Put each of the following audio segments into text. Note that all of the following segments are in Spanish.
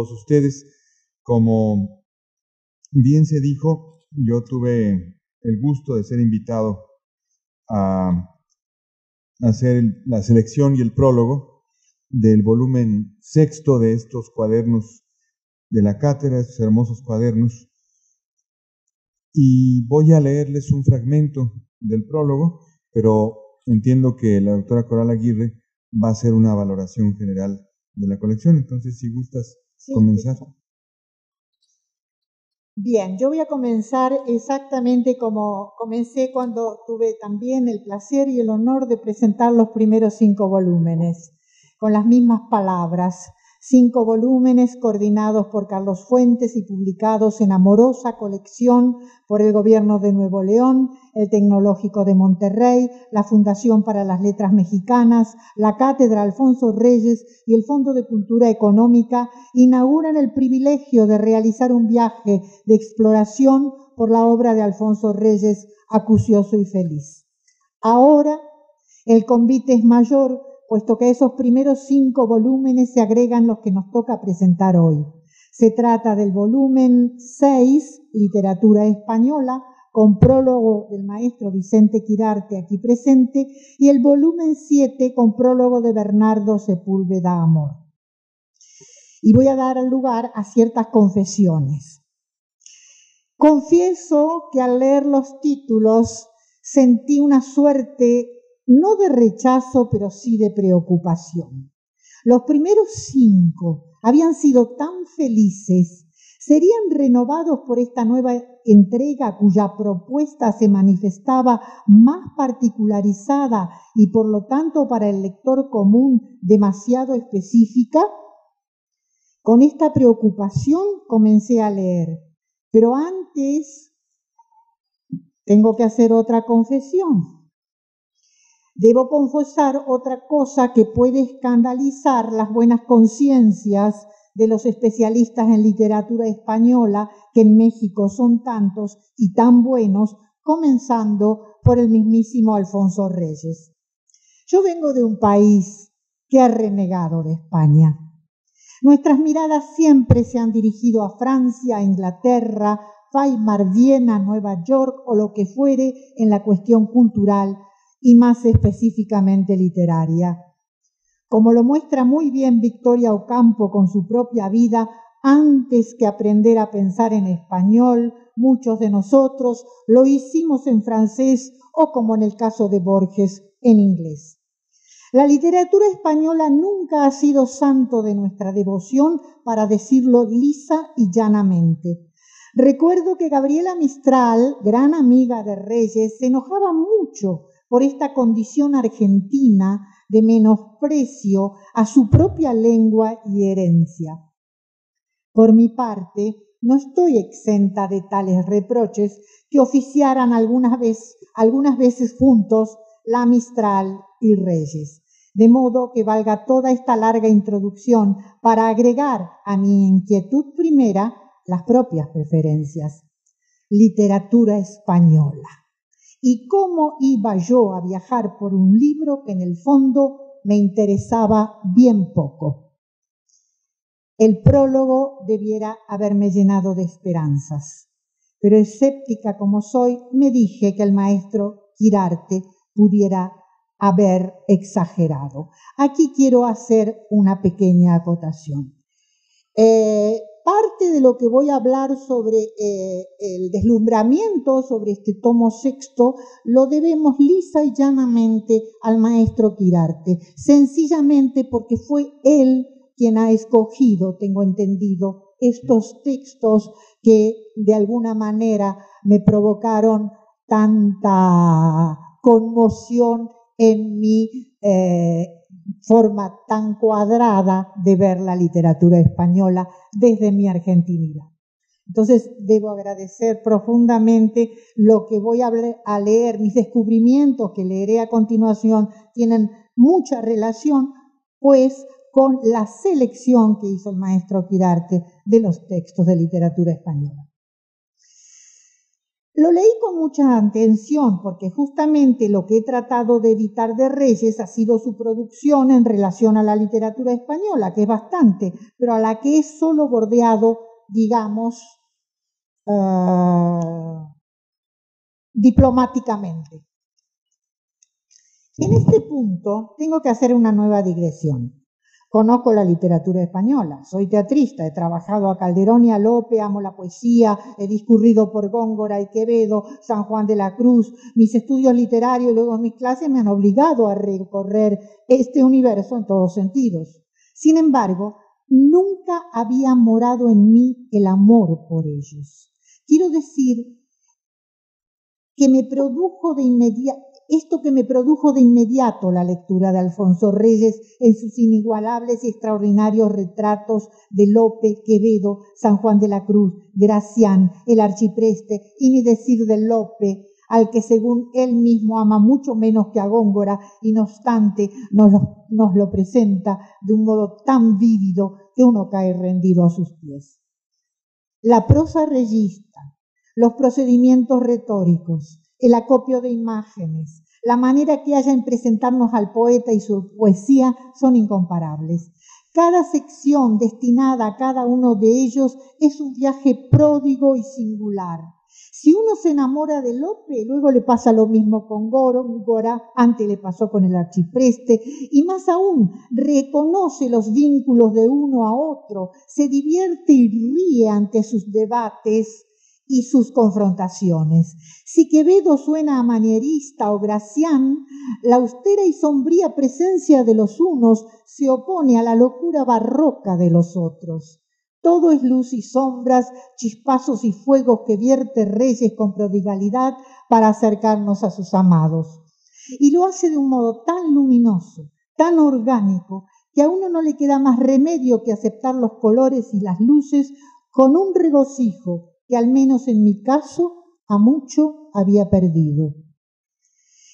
todos ustedes. Como bien se dijo, yo tuve el gusto de ser invitado a hacer la selección y el prólogo del volumen 6 de estos cuadernos de la cátedra, estos hermosos cuadernos, y voy a leerles un fragmento del prólogo, pero entiendo que la doctora Coral Aguirre va a hacer una valoración general de la colección. Entonces, si gustas comenzar. Bien, yo voy a comenzar exactamente como comencé cuando tuve también el placer y el honor de presentar los primeros 5 volúmenes, con las mismas palabras. 5 volúmenes coordinados por Carlos Fuentes y publicados en amorosa colección por el Gobierno de Nuevo León, el Tecnológico de Monterrey, la Fundación para las Letras Mexicanas, la Cátedra Alfonso Reyes y el Fondo de Cultura Económica inauguran el privilegio de realizar un viaje de exploración por la obra de Alfonso Reyes, Acucioso y Feliz. Ahora el convite es mayor, puesto que a esos primeros 5 volúmenes se agregan los que nos toca presentar hoy. Se trata del volumen 6, Literatura Española, con prólogo del maestro Vicente Quirarte, aquí presente, y el volumen 7, con prólogo de Bernardo Sepúlveda Amor. Y voy a dar lugar a ciertas confesiones. Confieso que al leer los títulos sentí una suerte no de rechazo, pero sí de preocupación. Los primeros 5 habían sido tan felices, serían renovados por esta nueva entrega cuya propuesta se manifestaba más particularizada y por lo tanto para el lector común demasiado específica. Con esta preocupación comencé a leer, pero antes tengo que hacer otra confesión. Debo confesar otra cosa que puede escandalizar las buenas conciencias de los especialistas en literatura española, que en México son tantos y tan buenos, comenzando por el mismísimo Alfonso Reyes. Yo vengo de un país que ha renegado de España. Nuestras miradas siempre se han dirigido a Francia, a Inglaterra, Weimar, Viena, Nueva York o lo que fuere en la cuestión cultural y más específicamente literaria. Como lo muestra muy bien Victoria Ocampo con su propia vida, antes que aprender a pensar en español, muchos de nosotros lo hicimos en francés o, como en el caso de Borges, en inglés. La literatura española nunca ha sido santo de nuestra devoción, para decirlo lisa y llanamente. Recuerdo que Gabriela Mistral, gran amiga de Reyes, se enojaba mucho por esta condición argentina de menosprecio a su propia lengua y herencia. Por mi parte, no estoy exenta de tales reproches que oficiaran algunas veces juntos la Mistral y Reyes, de modo que valga toda esta larga introducción para agregar a mi inquietud primera las propias preferencias. Literatura española. ¿Y cómo iba yo a viajar por un libro que en el fondo me interesaba bien poco? El prólogo debiera haberme llenado de esperanzas, pero escéptica como soy, me dije que el maestro Quirarte pudiera haber exagerado. Aquí quiero hacer una pequeña acotación. Parte de lo que voy a hablar sobre el deslumbramiento sobre este tomo 6 lo debemos lisa y llanamente al maestro Quirarte, sencillamente porque fue él quien ha escogido, tengo entendido, estos textos que de alguna manera me provocaron tanta conmoción en mi forma tan cuadrada de ver la literatura española desde mi argentinidad. Entonces, debo agradecer profundamente lo que voy a leer. Mis descubrimientos que leeré a continuación tienen mucha relación, pues, con la selección que hizo el maestro Quirarte de los textos de literatura española. Lo leí con mucha atención porque justamente lo que he tratado de evitar de Reyes ha sido su producción en relación a la literatura española, que es bastante, pero a la que es solo bordeado, digamos, diplomáticamente. En este punto tengo que hacer una nueva digresión. Conozco la literatura española, soy teatrista, he trabajado a Calderón y a Lope, amo la poesía, he discurrido por Góngora y Quevedo, San Juan de la Cruz. Mis estudios literarios y luego mis clases me han obligado a recorrer este universo en todos sentidos. Sin embargo, nunca había morado en mí el amor por ellos. Quiero decir que me produjo de inmediato, esto que me produjo de inmediato la lectura de Alfonso Reyes en sus inigualables y extraordinarios retratos de Lope, Quevedo, San Juan de la Cruz, Gracián, el arcipreste, y ni decir de Lope, al que según él mismo ama mucho menos que a Góngora, y no obstante nos lo presenta de un modo tan vívido que uno cae rendido a sus pies. La prosa reyista, los procedimientos retóricos, el acopio de imágenes, la manera que haya en presentarnos al poeta y su poesía son incomparables. Cada sección destinada a cada uno de ellos es un viaje pródigo y singular. Si uno se enamora de Lope, luego le pasa lo mismo con Góngora, antes le pasó con el arcipreste, y más aún, reconoce los vínculos de uno a otro, se divierte y ríe ante sus debates y sus confrontaciones. Si Quevedo suena a manierista o Gracián, la austera y sombría presencia de los unos se opone a la locura barroca de los otros. Todo es luz y sombras, chispazos y fuegos que vierte Reyes con prodigalidad para acercarnos a sus amados. Y lo hace de un modo tan luminoso, tan orgánico, que a uno no le queda más remedio que aceptar los colores y las luces con un regocijo que al menos en mi caso a mucho había perdido.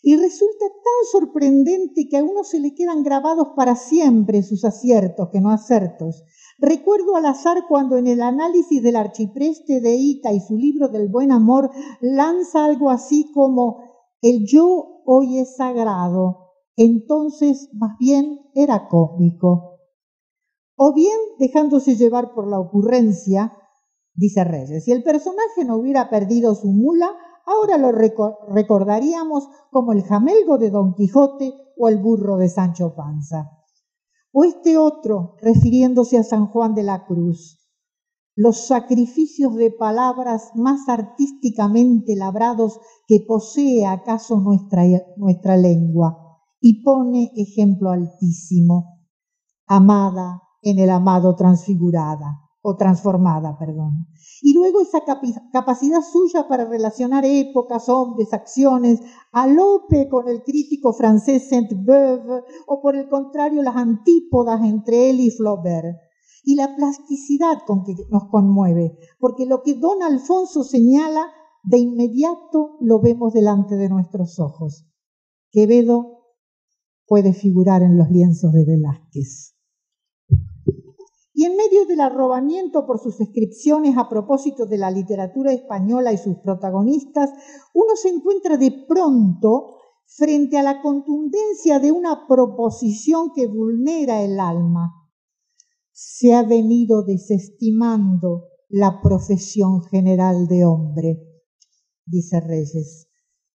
Y resulta tan sorprendente que a uno se le quedan grabados para siempre sus aciertos que no acertos. Recuerdo al azar cuando en el análisis del arcipreste de Ita y su libro del buen amor lanza algo así como el yo hoy es sagrado, entonces más bien era cómico. O bien dejándose llevar por la ocurrencia, dice Reyes, si el personaje no hubiera perdido su mula, ahora lo recordaríamos como el jamelgo de Don Quijote o el burro de Sancho Panza. O este otro, refiriéndose a San Juan de la Cruz, los sacrificios de palabras más artísticamente labrados que posee acaso nuestra lengua, y pone ejemplo altísimo, amada en el amado transfigurada, o transformada, perdón. Y luego esa capacidad suya para relacionar épocas, hombres, acciones, a Lope con el crítico francés Sainte-Beuve, o por el contrario las antípodas entre él y Flaubert. Y la plasticidad con que nos conmueve, porque lo que don Alfonso señala, de inmediato lo vemos delante de nuestros ojos. Quevedo puede figurar en los lienzos de Velázquez. Y en medio del arrobamiento por sus descripciones a propósito de la literatura española y sus protagonistas, uno se encuentra de pronto frente a la contundencia de una proposición que vulnera el alma. Se ha venido desestimando la profesión general de hombre, dice Reyes.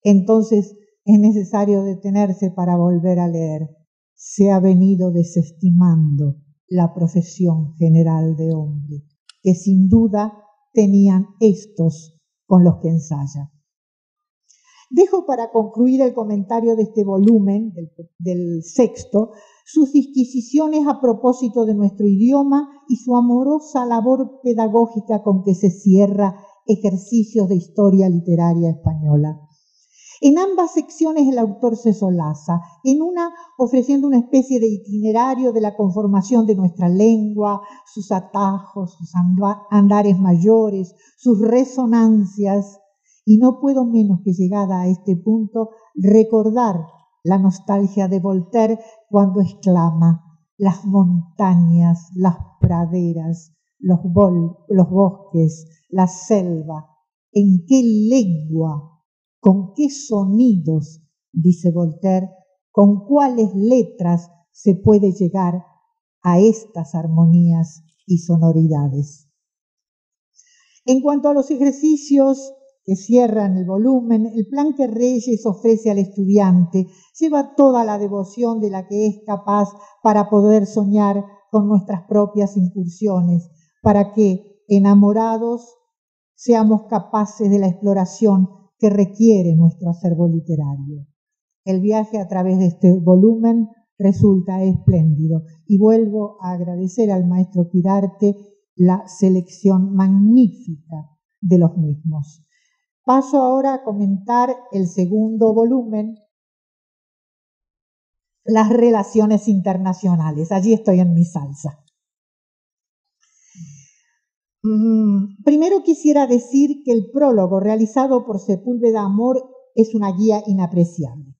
Entonces es necesario detenerse para volver a leer. Se ha venido desestimando la profesión general de hombre, que sin duda tenían estos con los que ensaya. Dejo para concluir el comentario de este volumen, del sexto, sus disquisiciones a propósito de nuestro idioma y su amorosa labor pedagógica con que se cierra Ejercicios de Historia Literaria Española. En ambas secciones el autor se solaza, en una ofreciendo una especie de itinerario de la conformación de nuestra lengua, sus atajos, sus andares mayores, sus resonancias, y no puedo menos que llegada a este punto recordar la nostalgia de Voltaire cuando exclama: las montañas, las praderas, los bosques, la selva, en qué lengua, con qué sonidos, dice Voltaire, con cuáles letras se puede llegar a estas armonías y sonoridades. En cuanto a los ejercicios que cierran el volumen, el plan que Reyes ofrece al estudiante lleva toda la devoción de la que es capaz para poder soñar con nuestras propias incursiones, para que, enamorados, seamos capaces de la exploración que requiere nuestro acervo literario. El viaje a través de este volumen resulta espléndido y vuelvo a agradecer al maestro Quirarte la selección magnífica de los mismos. Paso ahora a comentar el segundo volumen, las relaciones internacionales. Allí estoy en mi salsa. Primero quisiera decir que el prólogo realizado por Sepúlveda Amor es una guía inapreciable.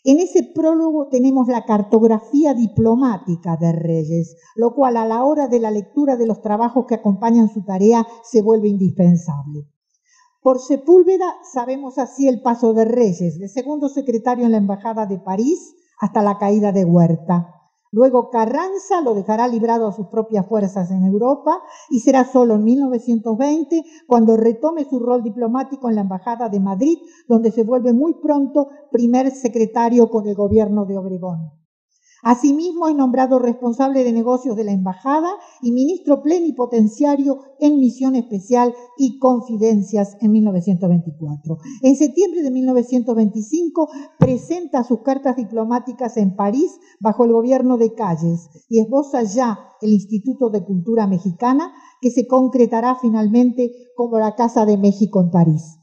En ese prólogo tenemos la cartografía diplomática de Reyes, lo cual a la hora de la lectura de los trabajos que acompañan su tarea se vuelve indispensable. Por Sepúlveda sabemos así el paso de Reyes, de segundo secretario en la Embajada de París hasta la caída de Huerta. Luego Carranza lo dejará librado a sus propias fuerzas en Europa y será solo en 1920 cuando retome su rol diplomático en la Embajada de Madrid, donde se vuelve muy pronto primer secretario con el gobierno de Obregón. Asimismo, es nombrado responsable de negocios de la embajada y ministro plenipotenciario en misión especial y confidencias en 1924. En septiembre de 1925 presenta sus cartas diplomáticas en París bajo el gobierno de Calles y esboza ya el Instituto de Cultura Mexicana, que se concretará finalmente como la Casa de México en París.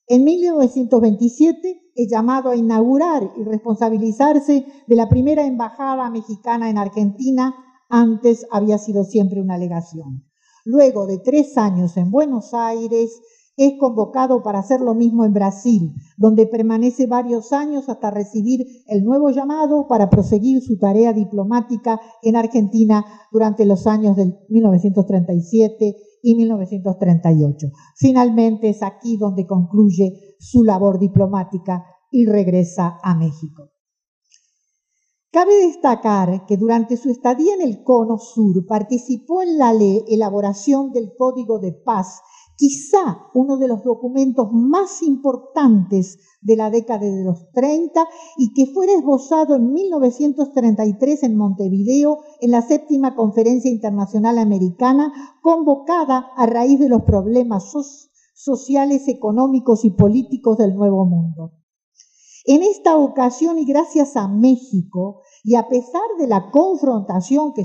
En 1927 es llamado a inaugurar y responsabilizarse de la primera embajada mexicana en Argentina. Antes había sido siempre una legación. Luego de 3 años en Buenos Aires, es convocado para hacer lo mismo en Brasil, donde permanece varios años hasta recibir el nuevo llamado para proseguir su tarea diplomática en Argentina durante los años del 1937 y 1938. Finalmente es aquí donde concluye su labor diplomática y regresa a México. Cabe destacar que durante su estadía en el Cono Sur participó en la elaboración del Código de Paz, quizá uno de los documentos más importantes de la década de los 30 y que fuera esbozado en 1933 en Montevideo en la 7ª Conferencia Internacional Americana, convocada a raíz de los problemas sociales, económicos y políticos del Nuevo Mundo. En esta ocasión, y gracias a México, y a pesar de la confrontación que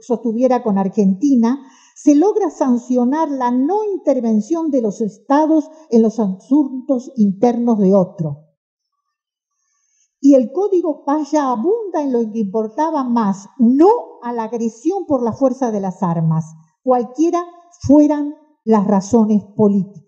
sostuviera con Argentina, se logra sancionar la no intervención de los estados en los asuntos internos de otro. Y el Código Paz ya abunda en lo que importaba más, no a la agresión por la fuerza de las armas, cualquiera fueran las razones políticas.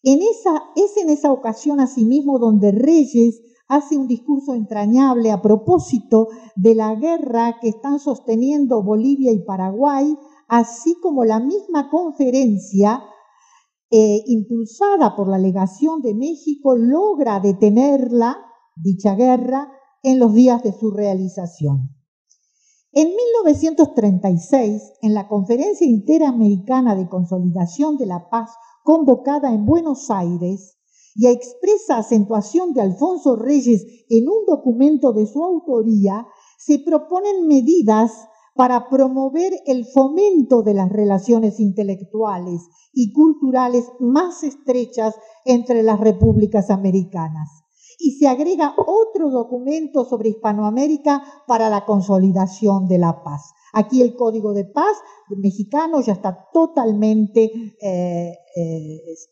Es en esa ocasión, asimismo, donde Reyes hace un discurso entrañable a propósito de la guerra que están sosteniendo Bolivia y Paraguay, así como la misma conferencia, impulsada por la legación de México, logra detenerla, dicha guerra, en los días de su realización. En 1936, en la Conferencia Interamericana de Consolidación de la Paz, convocada en Buenos Aires, y a expresa acentuación de Alfonso Reyes en un documento de su autoría, se proponen medidas para promover el fomento de las relaciones intelectuales y culturales más estrechas entre las repúblicas americanas. Y se agrega otro documento sobre Hispanoamérica para la consolidación de la paz. Aquí el Código de Paz mexicano ya está totalmente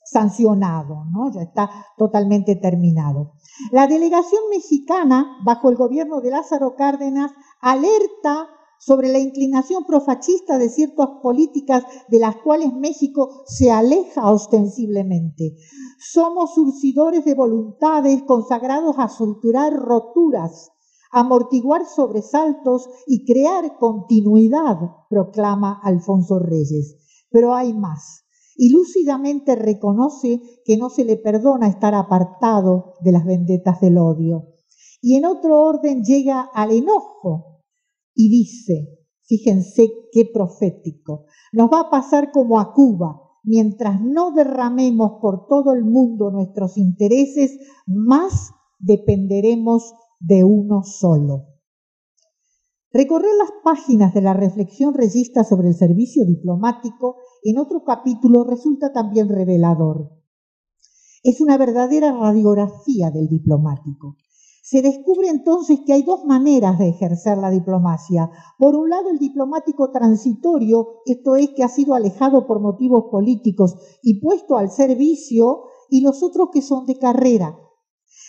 sancionado, ¿no? Ya está totalmente terminado. La delegación mexicana, bajo el gobierno de Lázaro Cárdenas, alerta sobre la inclinación profascista de ciertas políticas de las cuales México se aleja ostensiblemente. Somos surcidores de voluntades consagrados a suturar roturas, amortiguar sobresaltos y crear continuidad, proclama Alfonso Reyes. Pero hay más. y lúcidamente reconoce que no se le perdona estar apartado de las vendetas del odio. Y en otro orden llega al enojo y dice, fíjense qué profético, nos va a pasar como a Cuba, mientras no derramemos por todo el mundo nuestros intereses, más dependeremos de uno solo. Recorrer las páginas de la reflexión reyista sobre el servicio diplomático en otro capítulo resulta también revelador. Es una verdadera radiografía del diplomático. Se descubre entonces que hay dos maneras de ejercer la diplomacia. Por un lado, el diplomático transitorio, esto es, que ha sido alejado por motivos políticos y puesto al servicio, y los otros que son de carrera.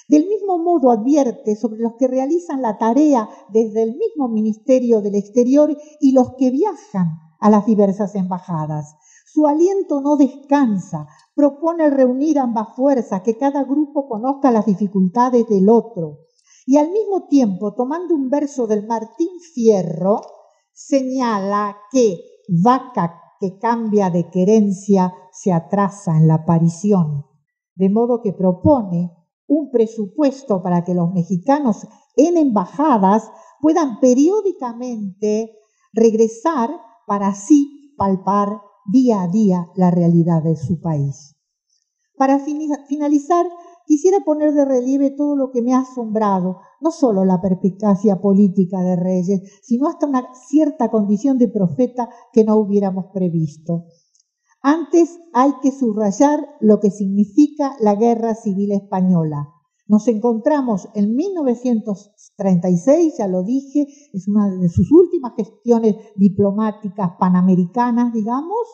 Del mismo modo advierte sobre los que realizan la tarea desde el mismo Ministerio del Exterior y los que viajan a las diversas embajadas. Su aliento no descansa, propone reunir ambas fuerzas, que cada grupo conozca las dificultades del otro. Y al mismo tiempo, tomando un verso del Martín Fierro, señala que vaca que cambia de querencia se atrasa en la aparición, de modo que propone un presupuesto para que los mexicanos en embajadas puedan periódicamente regresar para así palpar día a día la realidad de su país. Para finalizar, quisiera poner de relieve todo lo que me ha asombrado, no solo la perspicacia política de Reyes, sino hasta una cierta condición de profeta que no hubiéramos previsto. Antes hay que subrayar lo que significa la Guerra Civil Española. Nos encontramos en 1936, ya lo dije, es una de sus últimas gestiones diplomáticas panamericanas, digamos,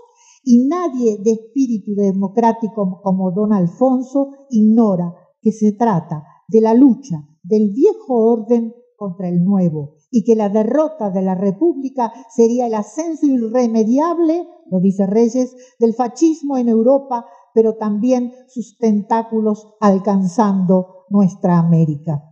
y nadie de espíritu democrático como don Alfonso ignora que se trata de la lucha del viejo orden contra el nuevo y que la derrota de la República sería el ascenso irremediable, lo dice Reyes, del fascismo en Europa, pero también sus tentáculos alcanzando nuestra América.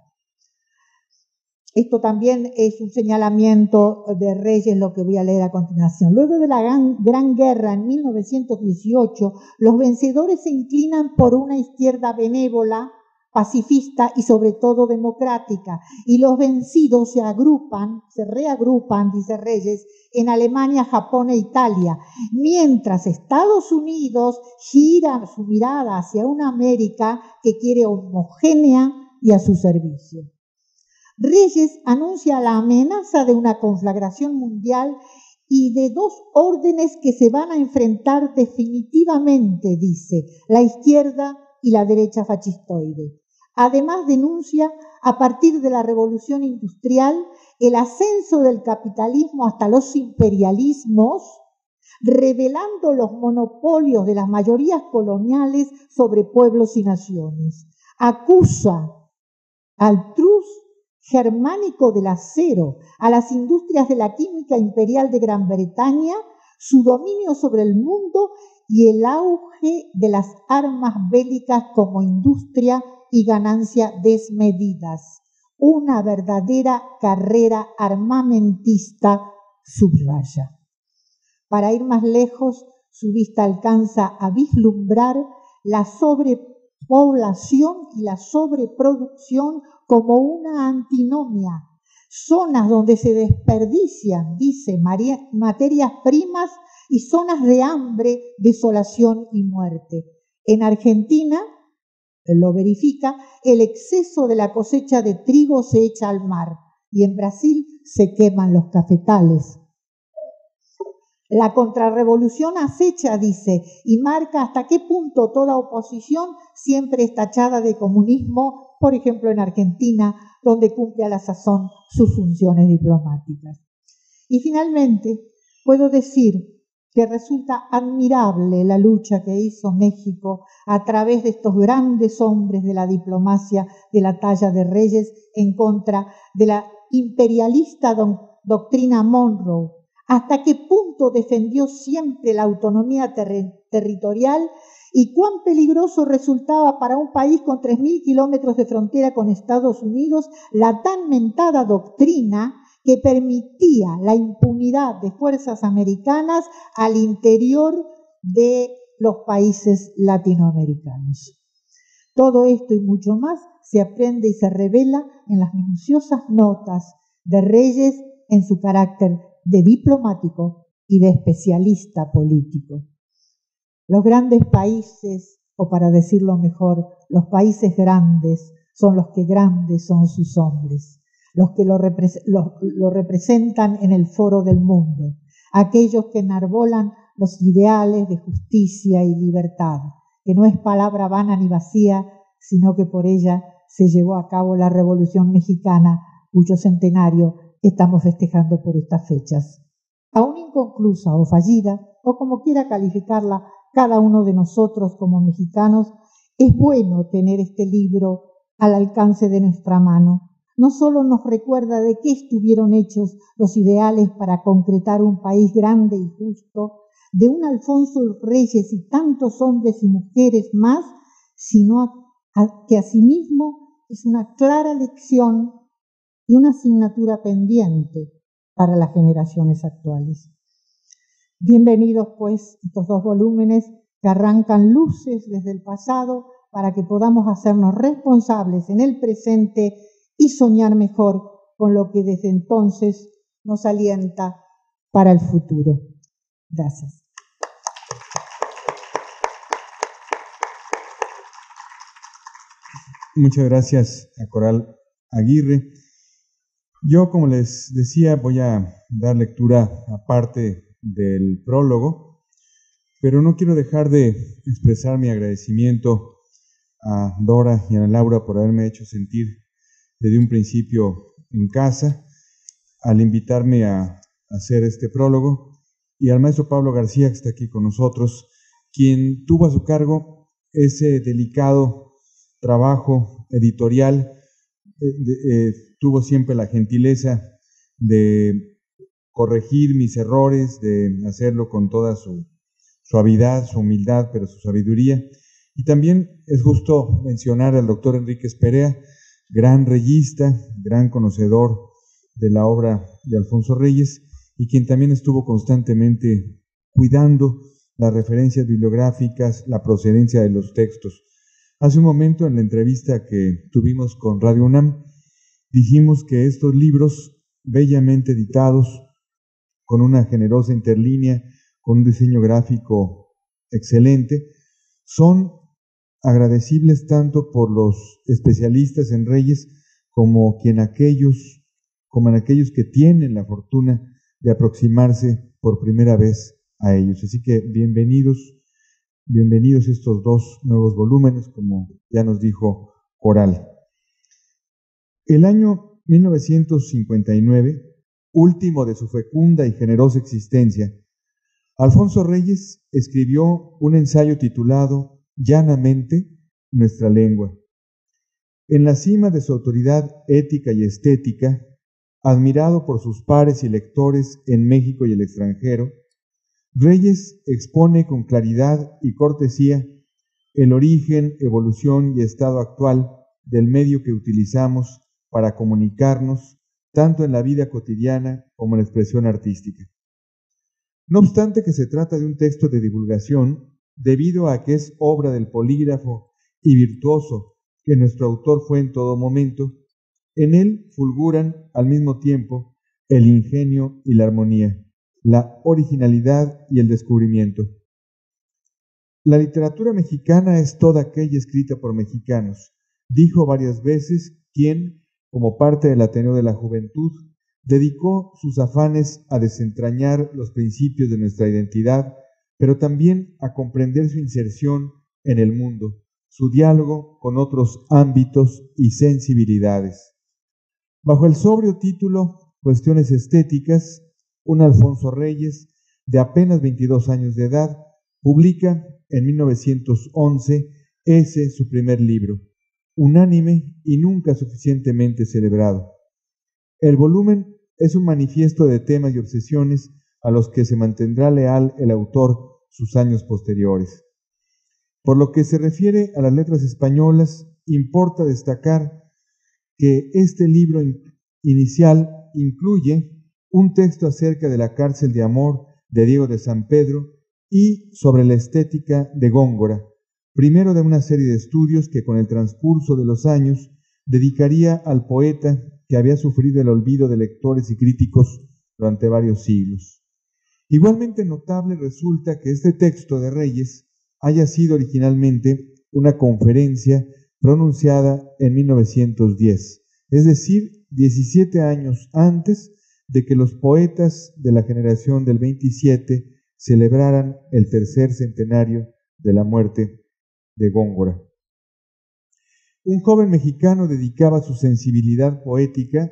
Esto también es un señalamiento de Reyes, lo que voy a leer a continuación. Luego de la Gran Guerra en 1918, los vencedores se inclinan por una izquierda benévola, pacifista y sobre todo democrática, y los vencidos se reagrupan, dice Reyes, en Alemania, Japón e Italia, mientras Estados Unidos gira su mirada hacia una América que quiere homogénea y a su servicio. Reyes anuncia la amenaza de una conflagración mundial y de dos órdenes que se van a enfrentar definitivamente, dice, la izquierda y la derecha fascistoide. Además denuncia, a partir de la revolución industrial, el ascenso del capitalismo hasta los imperialismos, revelando los monopolios de las mayorías coloniales sobre pueblos y naciones. Acusa al trus germánico del acero, a las industrias de la química imperial de Gran Bretaña, su dominio sobre el mundo y el auge de las armas bélicas como industria y ganancia desmedidas. Una verdadera carrera armamentista, subraya. Para ir más lejos, su vista alcanza a vislumbrar la sobrepoblación y la sobreproducción como una antinomia, zonas donde se desperdician, dice, materias primas y zonas de hambre, desolación y muerte. En Argentina, él lo verifica, el exceso de la cosecha de trigo se echa al mar y en Brasil se queman los cafetales. La contrarrevolución acecha, dice, y marca hasta qué punto toda oposición siempre es tachada de comunismo, por ejemplo en Argentina, donde cumple a la sazón sus funciones diplomáticas. Y finalmente, puedo decir que resulta admirable la lucha que hizo México a través de estos grandes hombres de la diplomacia de la talla de Reyes en contra de la imperialista doctrina Monroe. Hasta qué punto defendió siempre la autonomía territorial y cuán peligroso resultaba para un país con 3.000 kilómetros de frontera con Estados Unidos la tan mentada doctrina que permitía la impunidad de fuerzas americanas al interior de los países latinoamericanos. Todo esto y mucho más se aprende y se revela en las minuciosas notas de Reyes en su carácter de diplomático y de especialista político. Los grandes países, o para decirlo mejor, los países grandes son los que grandes son sus hombres, los que lo representan en el foro del mundo, aquellos que enarbolan los ideales de justicia y libertad, que no es palabra vana ni vacía, sino que por ella se llevó a cabo la Revolución Mexicana, cuyo centenario estamos festejando por estas fechas. Aún inconclusa o fallida, o como quiera calificarla cada uno de nosotros como mexicanos, es bueno tener este libro al alcance de nuestra mano. No solo nos recuerda de qué estuvieron hechos los ideales para concretar un país grande y justo, de un Alfonso Reyes y tantos hombres y mujeres más, sino que asimismo es una clara lección y una asignatura pendiente para las generaciones actuales. Bienvenidos, pues, estos dos volúmenes que arrancan luces desde el pasado para que podamos hacernos responsables en el presente y soñar mejor con lo que desde entonces nos alienta para el futuro. Gracias. Muchas gracias a Coral Aguirre. Yo, como les decía, voy a dar lectura aparte del prólogo, pero no quiero dejar de expresar mi agradecimiento a Dora y a Ana Laura por haberme hecho sentir desde un principio en casa, al invitarme a hacer este prólogo, y al maestro Pablo García, que está aquí con nosotros, quien tuvo a su cargo ese delicado trabajo editorial, tuvo siempre la gentileza de corregir mis errores, de hacerlo con toda su suavidad, su humildad, pero su sabiduría. Y también es justo mencionar al doctor Enríquez Perea, gran reyista, gran conocedor de la obra de Alfonso Reyes, y quien también estuvo constantemente cuidando las referencias bibliográficas, la procedencia de los textos. Hace un momento, en la entrevista que tuvimos con Radio UNAM, dijimos que estos libros, bellamente editados, con una generosa interlínea, con un diseño gráfico excelente, son agradecibles tanto por los especialistas en Reyes como en aquellos que tienen la fortuna de aproximarse por primera vez a ellos. Así que bienvenidos estos dos nuevos volúmenes, como ya nos dijo Coral. El año 1959, último de su fecunda y generosa existencia, Alfonso Reyes escribió un ensayo titulado Llanamente nuestra lengua. En la cima de su autoridad ética y estética, admirado por sus pares y lectores en México y el extranjero, Reyes expone con claridad y cortesía el origen, evolución y estado actual del medio que utilizamos para comunicarnos, tanto en la vida cotidiana como en la expresión artística. No obstante que se trata de un texto de divulgación, debido a que es obra del polígrafo y virtuoso que nuestro autor fue en todo momento, en él fulguran al mismo tiempo el ingenio y la armonía, la originalidad y el descubrimiento. La literatura mexicana es toda aquella escrita por mexicanos, dijo varias veces quien, como parte del Ateneo de la Juventud, dedicó sus afanes a desentrañar los principios de nuestra identidad, pero también a comprender su inserción en el mundo, su diálogo con otros ámbitos y sensibilidades. Bajo el sobrio título Cuestiones estéticas, un Alfonso Reyes, de apenas 22 años de edad, publica en 1911 su primer libro, unánime y nunca suficientemente celebrado. El volumen es un manifiesto de temas y obsesiones a los que se mantendrá leal el autor sus años posteriores. Por lo que se refiere a las letras españolas, importa destacar que este libro inicial incluye un texto acerca de la cárcel de amor de Diego de San Pedro y sobre la estética de Góngora, primero de una serie de estudios que con el transcurso de los años dedicaría al poeta que había sufrido el olvido de lectores y críticos durante varios siglos. Igualmente notable resulta que este texto de Reyes haya sido originalmente una conferencia pronunciada en 1910, es decir, 17 años antes de que los poetas de la generación del 27 celebraran el tercer centenario de la muerte de Góngora. Un joven mexicano dedicaba su sensibilidad poética,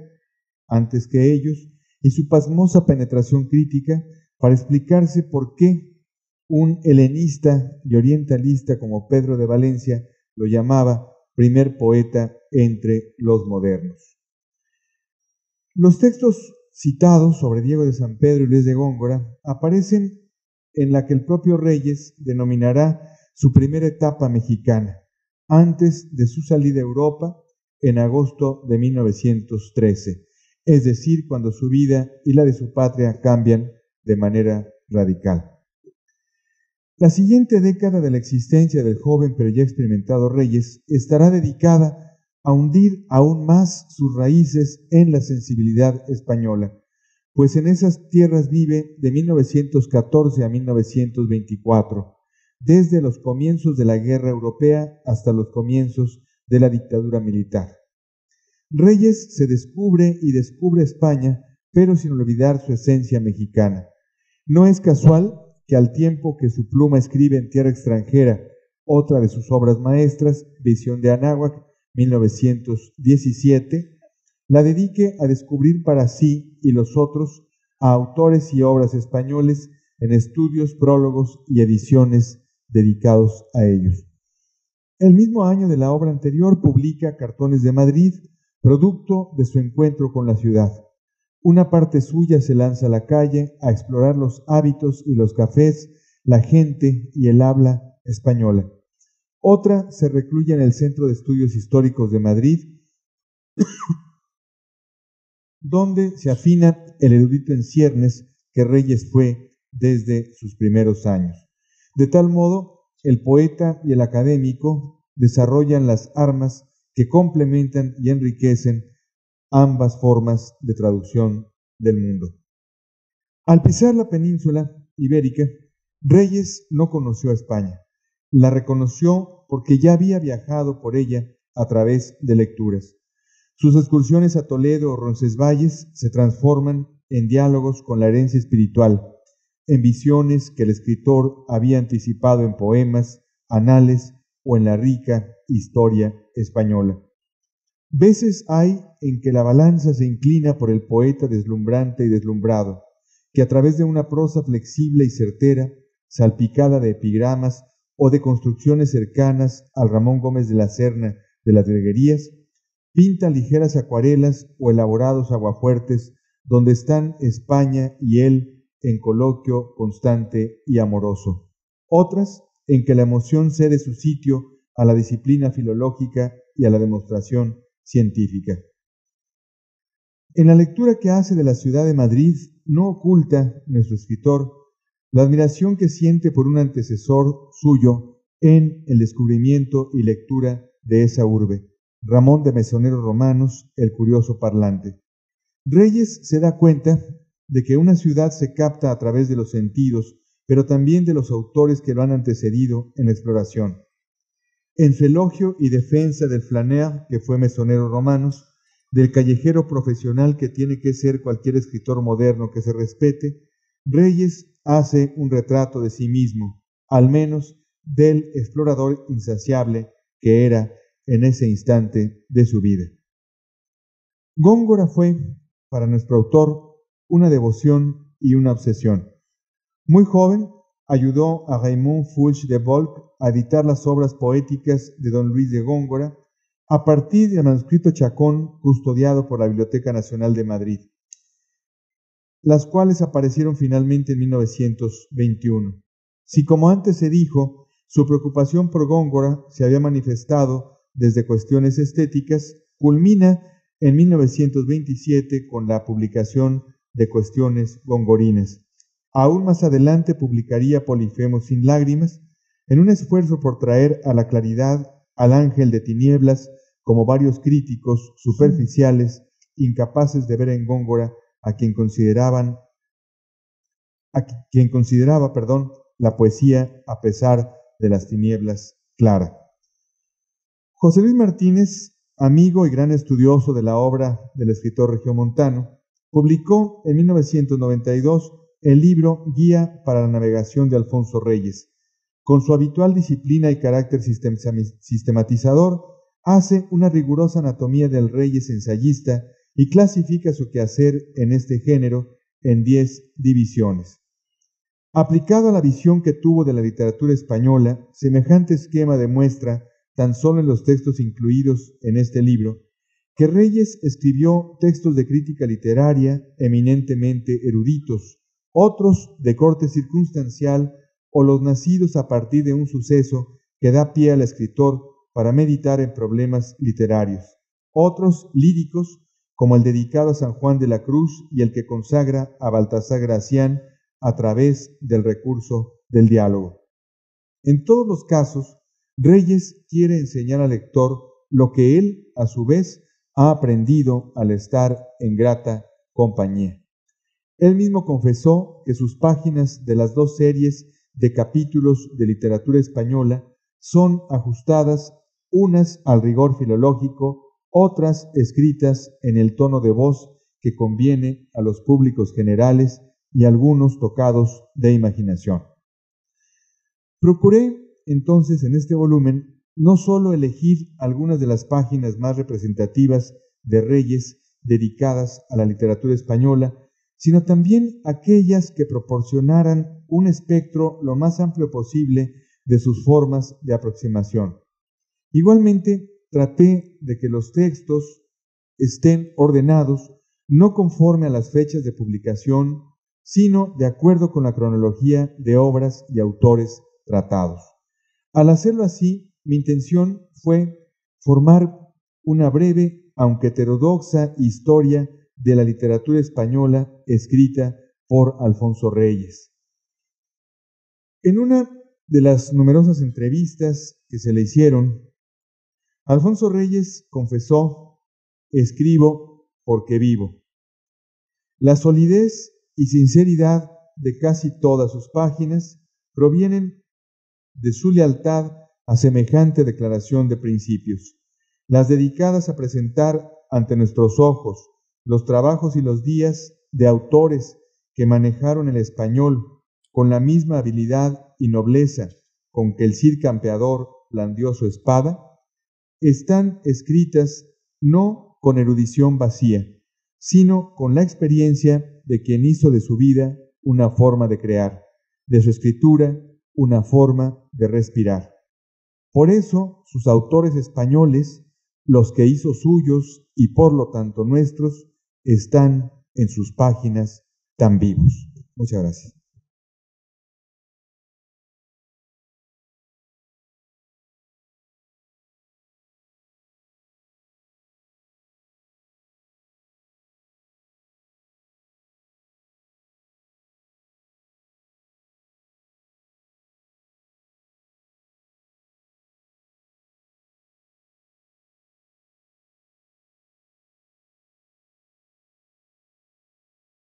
antes que ellos, y su pasmosa penetración crítica para explicarse por qué un helenista y orientalista como Pedro de Valencia lo llamaba primer poeta entre los modernos. Los textos citados sobre Diego de San Pedro y Luis de Góngora aparecen en la que el propio Reyes denominará su primera etapa mexicana, antes de su salida a Europa en agosto de 1913, es decir, cuando su vida y la de su patria cambian de manera radical. La siguiente década de la existencia del joven pero ya experimentado Reyes estará dedicada a hundir aún más sus raíces en la sensibilidad española, pues en esas tierras vive de 1914 a 1924, desde los comienzos de la guerra europea hasta los comienzos de la dictadura militar. Reyes se descubre y descubre España, pero sin olvidar su esencia mexicana. No es casual que al tiempo que su pluma escribe en tierra extranjera otra de sus obras maestras, Visión de Anáhuac, 1917, la dedique a descubrir para sí y los otros a autores y obras españoles en estudios, prólogos y ediciones dedicados a ellos. El mismo año de la obra anterior publica Cartones de Madrid, producto de su encuentro con la ciudad. Una parte suya se lanza a la calle a explorar los hábitos y los cafés, la gente y el habla española. Otra se recluye en el Centro de Estudios Históricos de Madrid, donde se afina el erudito en ciernes que Reyes fue desde sus primeros años. De tal modo, el poeta y el académico desarrollan las armas que complementan y enriquecen ambas formas de traducción del mundo. Al pisar la península ibérica, Reyes no conoció a España. La reconoció porque ya había viajado por ella a través de lecturas. Sus excursiones a Toledo o Roncesvalles se transforman en diálogos con la herencia espiritual, en visiones que el escritor había anticipado en poemas, anales o en la rica historia española. Veces hay en que la balanza se inclina por el poeta deslumbrante y deslumbrado, que a través de una prosa flexible y certera, salpicada de epigramas o de construcciones cercanas al Ramón Gómez de la Serna de las Greguerías, pinta ligeras acuarelas o elaborados aguafuertes donde están España y él en coloquio constante y amoroso. Otras en que la emoción cede su sitio a la disciplina filológica y a la demostración científica. En la lectura que hace de la ciudad de Madrid, no oculta nuestro escritor la admiración que siente por un antecesor suyo en el descubrimiento y lectura de esa urbe, Ramón de Mesoneros Romanos, el curioso parlante. Reyes se da cuenta de que una ciudad se capta a través de los sentidos, pero también de los autores que lo han antecedido en la exploración. En su elogio y defensa del flaneur, que fue Mesoneros Romanos, del callejero profesional que tiene que ser cualquier escritor moderno que se respete, Reyes hace un retrato de sí mismo, al menos del explorador insaciable que era en ese instante de su vida. Góngora fue, para nuestro autor, una devoción y una obsesión. Muy joven, ayudó a Raymond Fulch de Volk a editar las obras poéticas de don Luis de Góngora a partir del manuscrito Chacón custodiado por la Biblioteca Nacional de Madrid, las cuales aparecieron finalmente en 1921. Si, como antes se dijo, su preocupación por Góngora se había manifestado desde cuestiones estéticas, culmina en 1927 con la publicación de Cuestiones gongorinas, Aún más adelante publicaría Polifemo sin lágrimas, en un esfuerzo por traer a la claridad al ángel de tinieblas, como varios críticos superficiales, incapaces de ver en Góngora a quien consideraba, la poesía a pesar de las tinieblas clara. José Luis Martínez, amigo y gran estudioso de la obra del escritor regiomontano, publicó en 1992 el libro Guía para la navegación de Alfonso Reyes. Con su habitual disciplina y carácter sistematizador, hace una rigurosa anatomía del Reyes ensayista y clasifica su quehacer en este género en 10 divisiones. Aplicado a la visión que tuvo de la literatura española, semejante esquema demuestra, tan solo en los textos incluidos en este libro, que Reyes escribió textos de crítica literaria eminentemente eruditos, otros de corte circunstancial o los nacidos a partir de un suceso que da pie al escritor para meditar en problemas literarios, otros líricos, como el dedicado a San Juan de la Cruz y el que consagra a Baltasar Gracián a través del recurso del diálogo. En todos los casos, Reyes quiere enseñar al lector lo que él, a su vez, ha aprendido al estar en grata compañía. Él mismo confesó que sus páginas de las 2 series de capítulos de literatura española son ajustadas, unas al rigor filológico, otras escritas en el tono de voz que conviene a los públicos generales y algunos tocados de imaginación. Procuré entonces en este volumen no solo elegir algunas de las páginas más representativas de Reyes dedicadas a la literatura española, sino también aquellas que proporcionaran un espectro lo más amplio posible de sus formas de aproximación. Igualmente, traté de que los textos estén ordenados no conforme a las fechas de publicación, sino de acuerdo con la cronología de obras y autores tratados. Al hacerlo así, mi intención fue formar una breve, aunque heterodoxa, historia de la literatura española escrita por Alfonso Reyes. En una de las numerosas entrevistas que se le hicieron, Alfonso Reyes confesó: escribo porque vivo. La solidez y sinceridad de casi todas sus páginas provienen de su lealtad a semejante declaración de principios. Las dedicadas a presentar ante nuestros ojos los trabajos y los días de autores que manejaron el español con la misma habilidad y nobleza con que el Cid Campeador blandió su espada, están escritas no con erudición vacía, sino con la experiencia de quien hizo de su vida una forma de crear, de su escritura una forma de respirar. Por eso, sus autores españoles, los que hizo suyos y por lo tanto nuestros, están en sus páginas tan vivos. Muchas gracias.